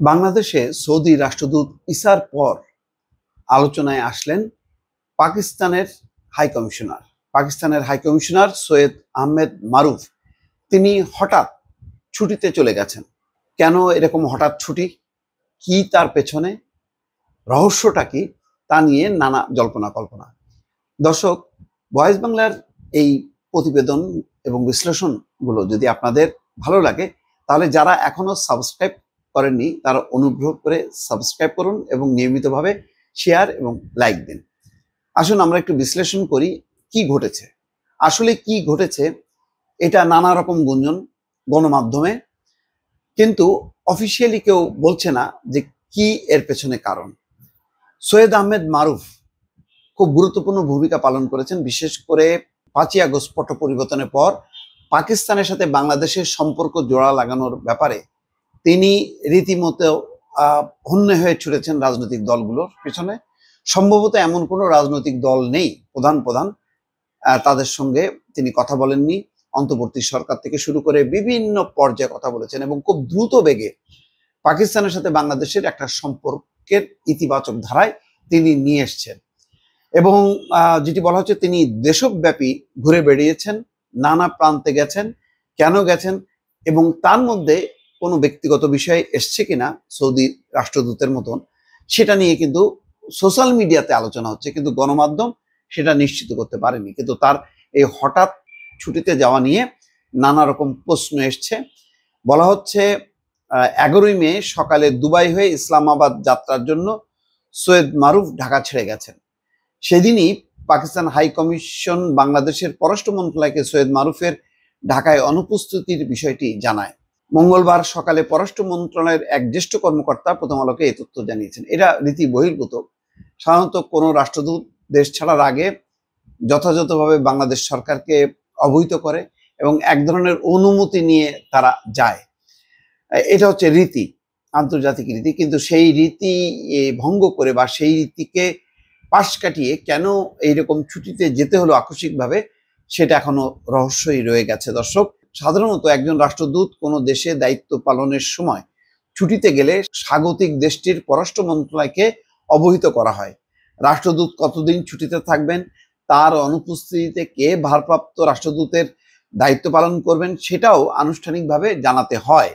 বাংলাদেশে সৌদি রাষ্ট্রদূত ইসার পর আলোচনায় আসলেন পাকিস্তানের হাই কমিশনার সৈয়দ আহমেদ মারুফ। তিনি হঠাৎ ছুটিতে চলে গেছেন। কেন এরকম হঠাৎ ছুটি, কি তার পেছনে রহস্যটা কি, তা নিয়ে নানা জল্পনা কল্পনা। দর্শক, ভয়েস বাংলার এই প্রতিবেদন এবং বিশ্লেষণগুলো যদি আপনাদের ভালো লাগে, তাহলে যারা এখনো সাবস্ক্রাইব করেননি তারা অনুগ্রহ করে সাবস্ক্রাইব করুন এবং নিয়মিতভাবে শেয়ার এবং লাইক দিন। আসুন আমরা একটু বিশ্লেষণ করি কি ঘটেছে। আসলে কি ঘটেছে এটা নানা রকম গুঞ্জন গণমাধ্যমে, কিন্তু অফিসিয়ালি কেউ বলছে না যে কি এর পেছনে কারণ। সৈয়দ আহমেদ মারুফ খুব গুরুত্বপূর্ণ ভূমিকা পালন করেছেন, বিশেষ করে 5ই আগস্ট পট পরিবর্তনের পর পাকিস্তানের সাথে বাংলাদেশের সম্পর্ক জোড়া লাগানোর ব্যাপারে তিনি রীতিমতো হন্যে হয়ে ছুটেছেন রাজনৈতিক দলগুলোর পেছনে। সম্ভবত এমন কোনো রাজনৈতিক দল নেই প্রধান তাদের সঙ্গে তিনি কথা বলেননি। অন্তর্বর্তী সরকার থেকে শুরু করে বিভিন্ন পর্যায়ে কথা বলেছেন এবং খুব দ্রুত বেগে পাকিস্তানের সাথে বাংলাদেশের একটা সম্পর্কের ইতিবাচক ধারায় তিনি নিয়ে এসছেন। এবং যেটি বলা হচ্ছে, তিনি দেশব্যাপী ঘুরে বেড়িয়েছেন, নানা প্রান্তে গেছেন। কেন গেছেন এবং তার মধ্যে কোনো ব্যক্তিগত বিষয় এসছে কিনা সৌদি রাষ্ট্রদূতের মতন, সেটা নিয়ে কিন্তু সোশ্যাল মিডিয়াতে আলোচনা হচ্ছে, কিন্তু গণমাধ্যম সেটা নিশ্চিত করতে পারেনি। কিন্তু তার এই হঠাৎ ছুটিতে যাওয়া নিয়ে নানা রকম প্রশ্ন এসছে। বলা হচ্ছে 11ই মে সকালে দুবাই হয়ে ইসলামাবাদ যাত্রার জন্য সৈয়দ মারুফ ঢাকা ছেড়ে গেছেন। সেদিনই পাকিস্তান হাই কমিশন বাংলাদেশের পররাষ্ট্র মন্ত্রণালয়কে সৈয়দ মারুফের ঢাকায় অনুপস্থিতির বিষয়টি জানায়। মঙ্গলবার সকালে পররাষ্ট্র মন্ত্রণালয়ের এক জ্যেষ্ঠ কর্মকর্তা প্রথম আলোকে এই তথ্য জানিয়েছেন। এটা রীতি বহির্ভূত। সাধারণত কোনো রাষ্ট্রদূত দেশ ছাড়ার আগে যথাযথভাবে বাংলাদেশ সরকারকে অবহিত করে এবং এক ধরনের অনুমতি নিয়ে তারা যায়। এটা হচ্ছে রীতি, আন্তর্জাতিক রীতি। কিন্তু সেই রীতি ভঙ্গ করে বা সেই রীতিকে পাশ কাটিয়ে কেন এইরকম ছুটিতে যেতে হলো আকস্মিকভাবে, সেটা এখনো রহস্যই রয়ে গেছে। দর্শক, সাধারণত একজন রাষ্ট্রদূত কোনো দেশে দায়িত্ব পালনের সময় ছুটিতে গেলে স্বাগতিক দেশটির পররাষ্ট্র মন্ত্রণালয়কে অবহিত করা হয়। রাষ্ট্রদূত কতদিন ছুটিতে থাকবেন, তার অনুপস্থিতিতে কে ভারপ্রাপ্ত রাষ্ট্রদূতের দায়িত্ব পালন করবেন, সেটাও আনুষ্ঠানিকভাবে জানাতে হয়।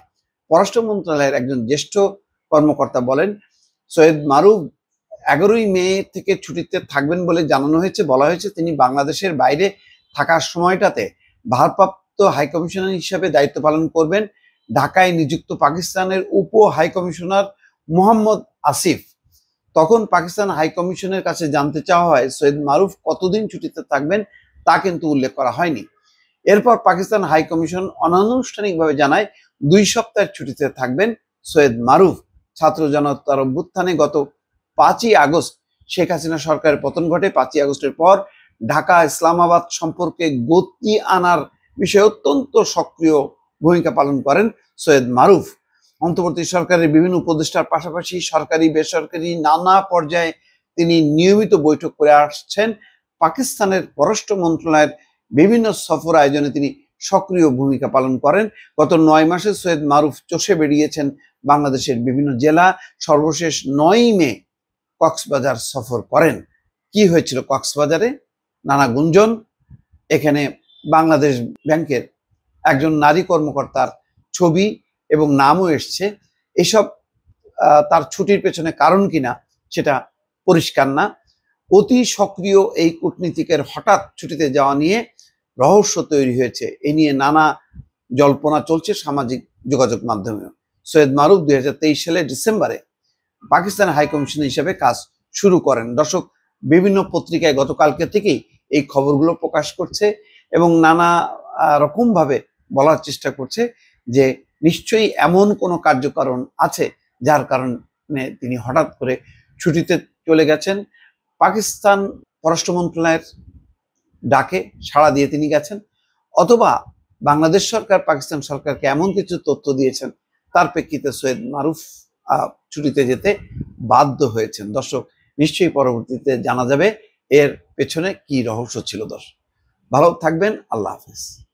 পররাষ্ট্র মন্ত্রণালয়ের একজন জ্যেষ্ঠ কর্মকর্তা বলেন, সৈয়দ মারুফ 11ই মে থেকে ছুটিতে থাকবেন বলে জানানো হয়েছে। বলা হয়েছে তিনি বাংলাদেশের বাইরে থাকার সময়টাতে ভারপ্রাপ্ত হাইকমিশনার হিসাবে দায়িত্ব পালন করবেন। ঢাকায় নিযুক্ত পাকিস্তানের উপ হাইকমিশনার মোহাম্মদ আসিফ। তখন পাকিস্তান হাইকমিশনের কাছে জানতে চাওয়া হয় সৈয়দ মারুফ কতদিন ছুটিতে থাকবেন, তা কিন্তু উল্লেখ করা হয়নি। এরপর পাকিস্তান হাইকমিশন অনানুষ্ঠানিকভাবে জানায় 2 সপ্তাহের ছুটিতে থাকবেন সৈয়দ মারুফ। ছাত্র জনতার অভ্যুত্থানে গত 5ই আগস্ট শেখ হাসিনা সরকারের পতন ঘটে। 5ই আগস্টের পর ঢাকা ইসলামাবাদ সম্পর্কে গতি আনার বিষয়ে অত্যন্ত সক্রিয় ভূমিকা পালন করেন সৈয়দ মারুফ। অন্তর্বর্তী সরকারের বিভিন্ন উপদেষ্টার পাশাপাশি সরকারি বেসরকারি নানা পর্যায়ে তিনি নিয়মিত বৈঠক করে আসছেন। পাকিস্তানের পররাষ্ট্র মন্ত্রণালয়ের বিভিন্ন সফর আয়োজনে তিনি সক্রিয় ভূমিকা পালন করেন। গত 9 মাসে সৈয়দ মারুফ চষে বেরিয়েছেন বাংলাদেশের বিভিন্ন জেলা। সর্বশেষ 9ই মে কক্সবাজার সফর করেন। কি হয়েছিল কক্সবাজারে? নানা গুঞ্জন। এখানে বাংলাদেশ ব্যাংকের একজন নারী কর্মকর্তার ছবি এবং নামও এসছে। এসব তার ছুটির পেছনে কারণ কিনা সেটা পরিষ্কার না। অতি সক্রিয় এই কূটনীতিকের হঠাৎ ছুটিতে যাওয়া নিয়ে রহস্য তৈরি হয়েছে। এ নিয়ে নানা জল্পনা চলছে সামাজিক যোগাযোগ মাধ্যমেও। সৈয়দ মারুফ 2023 সালের ডিসেম্বরে পাকিস্তান হাইকমিশন হিসেবে কাজ শুরু করেন। দর্শক, বিভিন্ন পত্রিকায় গতকালকে থেকেই এই খবরগুলো প্রকাশ করছে এবং নানা রকমভাবে বলার চেষ্টা করছে যে নিশ্চয়ই এমন কোনো কার্যকারণ আছে যার কারণে তিনি হঠাৎ করে ছুটিতে চলে গেছেন। পাকিস্তান পররাষ্ট্র মন্ত্রণালয়ের ডাকে সাড়া দিয়ে তিনি গেছেন, অথবা বাংলাদেশ সরকার পাকিস্তান সরকারকে এমন কিছু তথ্য দিয়েছেন তার প্রেক্ষিতে সৈয়দ মারুফ ছুটিতে যেতে বাধ্য হয়েছেন। দর্শক, নিশ্চয়ই পরবর্তীতে জানা যাবে এর পেছনে কি রহস্য ছিল। দর্শক, ভালো থাকবেন। আল্লাহ হাফেজ।